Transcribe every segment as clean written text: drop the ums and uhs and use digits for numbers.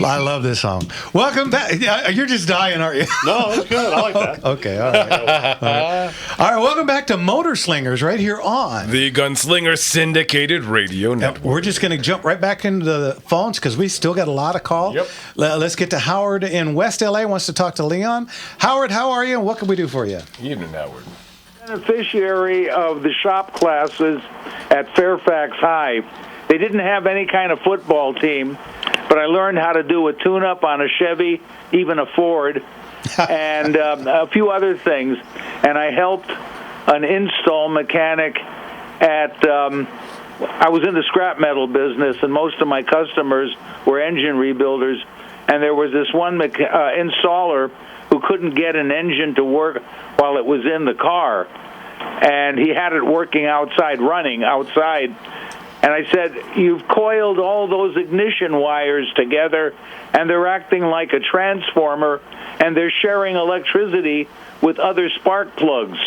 I love this song. Welcome back. You're just dying, aren't you? No, it's good. I like that. Okay, all right. All right, welcome back to Motor Slingers right here on the Gunslinger Syndicated Radio Network. We're just going to jump right back into the phones because we still got a lot of calls. Yep. Let's get to Howard in West LA, wants to talk to Leon. Howard, how are you, and what can we do for you? Evening, Howard. Beneficiary of the shop classes at Fairfax High. They didn't have any kind of football team, but I learned how to do a tune-up on a Chevy, even a Ford, and a few other things. And I helped an install mechanic at, I was in the scrap metal business, and most of my customers were engine rebuilders. And there was this one installer who couldn't get an engine to work while it was in the car. And he had it working outside, running outside. And I said, you've coiled all those ignition wires together, and they're acting like a transformer, and they're sharing electricity with other spark plugs.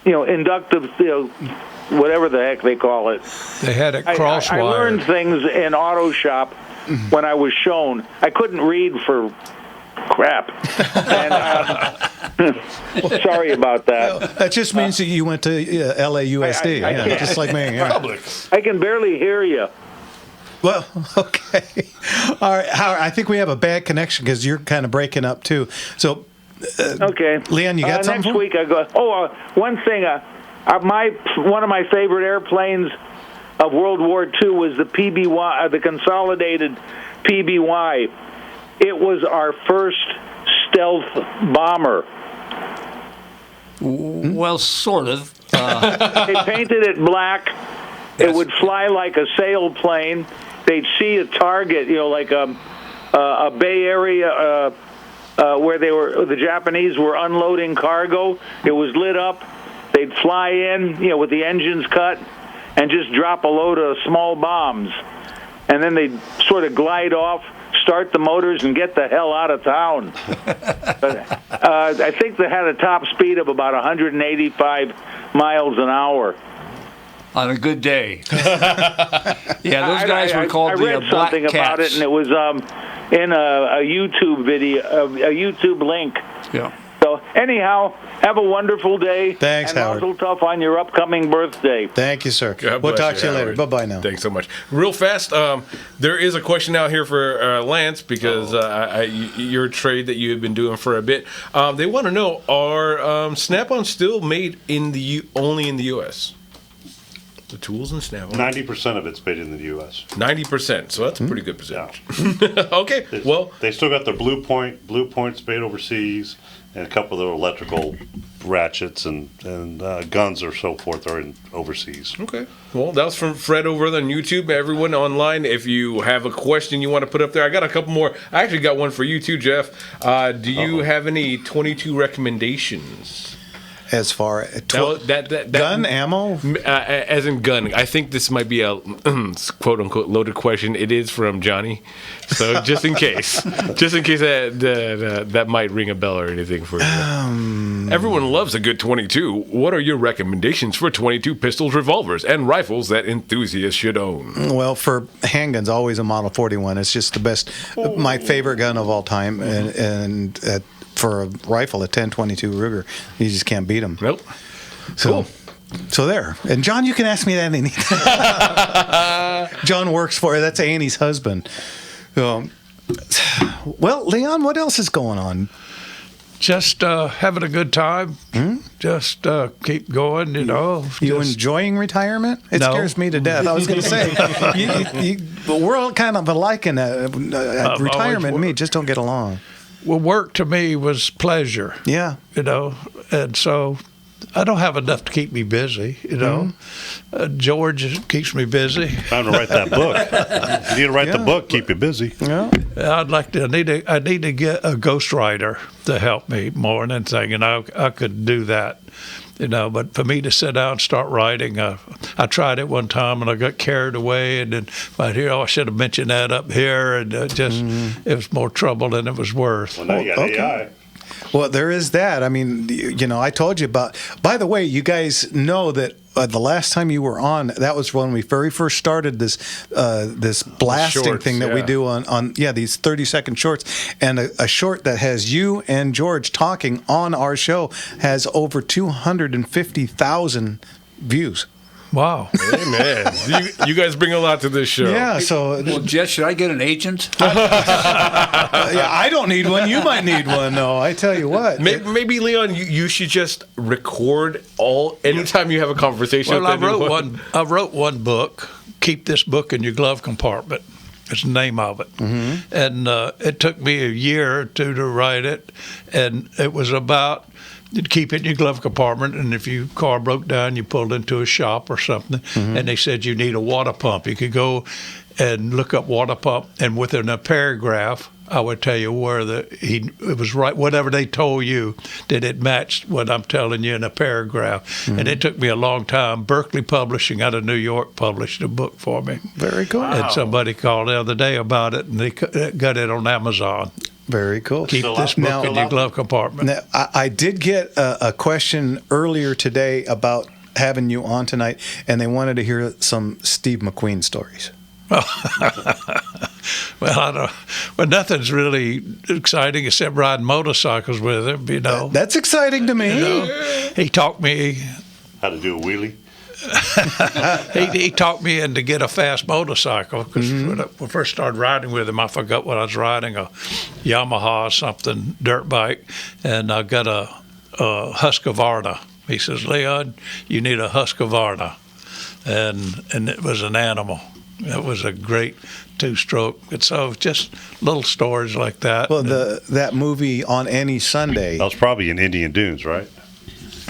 Inductive, whatever the heck they call it. They had it crosswired. I learned things in auto shop when I was shown. I couldn't read for crap. And, sorry about that. That just means that you went to LAUSD, just like me. Yeah. I can barely hear you. Well, okay. All right, Howard, I think we have a bad connection because you're kind of breaking up, too. So, okay. Leon, you got something? Next week I go, one thing, one of my favorite airplanes of World War II was the PBY, the consolidated PBY. It was our first stealth bomber. Well, sort of. They painted it black. Yes. It would fly like a sailplane. They'd see a target, like a Bay Area where the Japanese were unloading cargo. It was lit up. They'd fly in, with the engines cut, and just drop a load of small bombs. And then they'd sort of glide off, start the motors, and get the hell out of town. I think they had a top speed of about 185 miles an hour. On a good day. Yeah, those guys were called the Black Cats. I read something about it, and it was in a YouTube video, a YouTube link. Yeah. So anyhow, have a wonderful day. Thanks, and Howard. Mazel tov on your upcoming birthday. Thank you, sir. God we'll talk bless to you Howard. later. Bye-bye now. Thanks so much. Real fast, there is a question out here for Lance because your trade that you have been doing for a bit. They want to know, are Snap-ons still made only in the U.S.? The tools and Snap-on. 90% of it's made in the U.S. 90%, so that's a pretty good percentage. Yeah. Okay, well. They still got their Blue Points made overseas, and a couple of their electrical ratchets and guns or so forth are overseas. Okay. Well, that was from Fred over on YouTube. Everyone online, if you have a question you want to put up there, I got a couple more. I actually got one for you too, Jeff. Do you have any 22 recommendations? As far as that gun ammo, as in gun, I think this might be a quote unquote loaded question. It is from Johnny, so just in case that might ring a bell or anything for you. Everyone loves a good 22. What are your recommendations for 22 pistols, revolvers, and rifles that enthusiasts should own? Well, for handguns, always a Model 41. It's just the best, my favorite gun of all time, and for a rifle, a 10-22 Ruger, you just can't beat them. Nope. So there. And John, you can ask me that anytime. John works for that's Annie's husband. Well, Leon, what else is going on? Just having a good time. Just keep going, You enjoying retirement? It scares me to death. I was going to say, we're all kind of alike in that. Retirement and me just don't get along. Well, work to me was pleasure. Yeah. And so I don't have enough to keep me busy, George keeps me busy. Time to write that book. You need to write the book, keep you busy. Yeah. I need to get a ghostwriter to help me more than anything, and I could do that. But for me to sit down and start writing, I tried it one time and I got carried away, and then I should have mentioned that up here, and it was more trouble than it was worth. Well, now you got AI. Well, there is that. I mean, I told you about. By the way, you guys know that the last time you were on, that was when we very first started this blasting Shorts, thing that we do on these 30-second shorts, and a short that has you and George talking on our show has over 250,000 views. Wow. Amen. You guys bring a lot to this show. Yeah. So, Well, Jess, should I get an agent? I don't need one. You might need one, though. I tell you what. Maybe Leon, you should just record anytime you have a conversation. Well, with anyone. I wrote one book. Keep this book in your glove compartment. It's the name of it. Mm-hmm. And it took me a year or two to write it, and it was about keep it in your glove compartment, and if your car broke down, you pulled into a shop or something, and they said you need a water pump. You could go and look up water pump, and within a paragraph, I would tell you where it was right. Whatever they told you, that it matched what I'm telling you in a paragraph. Mm-hmm. And it took me a long time. Berkeley Publishing out of New York published a book for me. Very cool. Wow. And somebody called the other day about it, and they got it on Amazon. Very cool. Keep this book in your glove compartment. Now, I did get a question earlier today about having you on tonight, and they wanted to hear some Steve McQueen stories. Well, nothing's really exciting except riding motorcycles with him, That's exciting to me. He taught me How to do a wheelie? he talked me in to get a fast motorcycle because when I first started riding with him, I forgot what I was riding, a Yamaha or something, dirt bike, and I got a Husqvarna. He says, Leon, you need a Husqvarna, and it was an animal. It was a great two-stroke. And so just little stories like that. Well, that movie On Any Sunday. That was probably in Indian Dunes, right?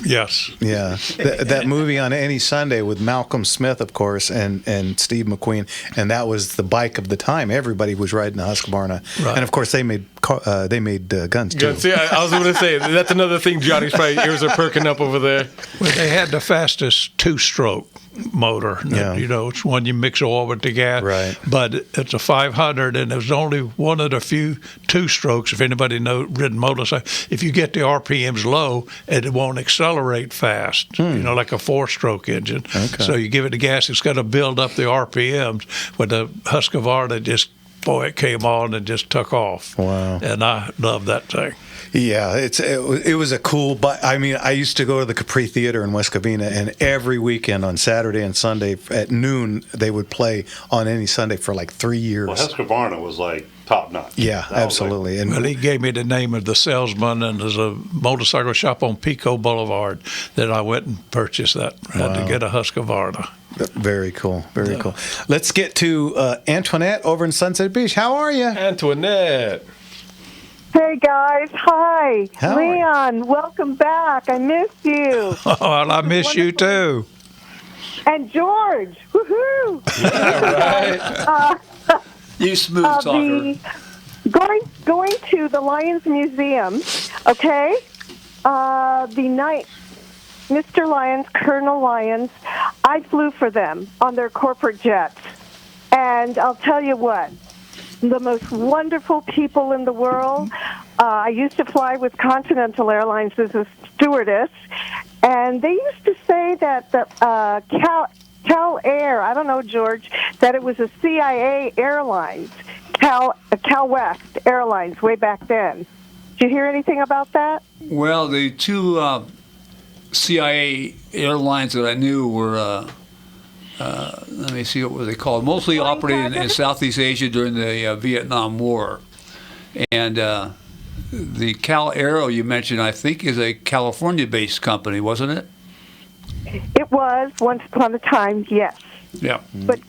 Yes. Yeah, that movie On Any Sunday with Malcolm Smith, of course, and Steve McQueen, and that was the bike of the time. Everybody was riding a Husqvarna, Right. and of course they made guns too. See, I was going to say that's another thing. Johnny's probably ears are perking up over there. Well, they had the fastest two-stroke motor. Yeah. It's one you mix oil with the gas. Right. But it's a 500, and it was only one of the few two-strokes. If anybody ridden motorcycle, if you get the RPMs low, it won't accelerate fast. Like a four-stroke engine. Okay. So you give it the gas, it's got to build up the RPMs. With the Husqvarna, it came on and just took off. Wow. And I love that thing. Yeah, it was a cool. But I mean, I used to go to the Capri Theater in West Covina, and every weekend on Saturday and Sunday at noon they would play On Any Sunday for like 3 years. Well, Husqvarna was like top notch. Yeah, absolutely. Well, he gave me the name of the salesman, and there's a motorcycle shop on Pico Boulevard that I went and purchased that. I had to get a Husqvarna. Very cool. Very cool. Let's get to Antoinette over in Sunset Beach. How are you? Antoinette. Hey guys, hi. How are you? Leon, welcome back. I missed you. Oh, well, I miss you too. And George, woohoo! You smooth talker. Going to the Lions Museum, okay? The night, Mr. Lyons, Colonel Lyons, I flew for them on their corporate jets. And I'll tell you what, the most wonderful people in the world. I used to fly with Continental Airlines as a stewardess, and they used to say that the Cal Air, I don't know, George, that it was a CIA Airlines, Cal West Airlines way back then. Did you hear anything about that? Well, the two CIA airlines that I knew were, let me see, what were they called? Mostly operated in Southeast Asia during the Vietnam War. And the Cal Aero you mentioned, I think, is a California-based company, wasn't it? It was, once upon a time, yes. Yeah. But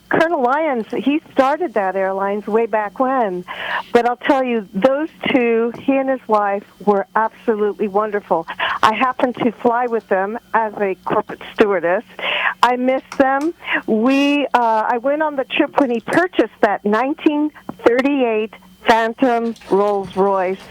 Colonel Lyons, he started that airlines way back when. But I'll tell you, those two, he and his wife, were absolutely wonderful. I happened to fly with them as a corporate stewardess. I miss them. I went on the trip when he purchased that 1938 Phantom Rolls Royce.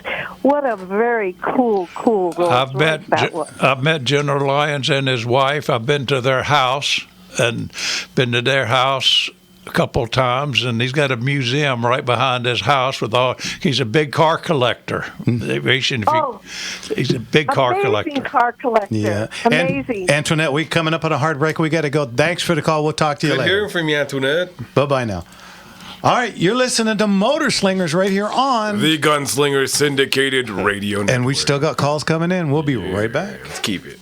What a very cool Rolls Royce that was. I've met General Lyons and his wife. I've been to their house and been to their house a couple of times, and he's got a museum right behind his house with all. He's a big car collector. He's a big car collector. Amazing car collector. Yeah. Amazing. And Antoinette, we coming up on a hard break. We got to go. Thanks for the call. We'll talk to you Good later. hearing from you, Antoinette. Bye-bye now. All right, you're listening to Motor Slingers right here on The Gunslinger Syndicated Radio Network. And we still got calls coming in. We'll be right back. Let's keep it.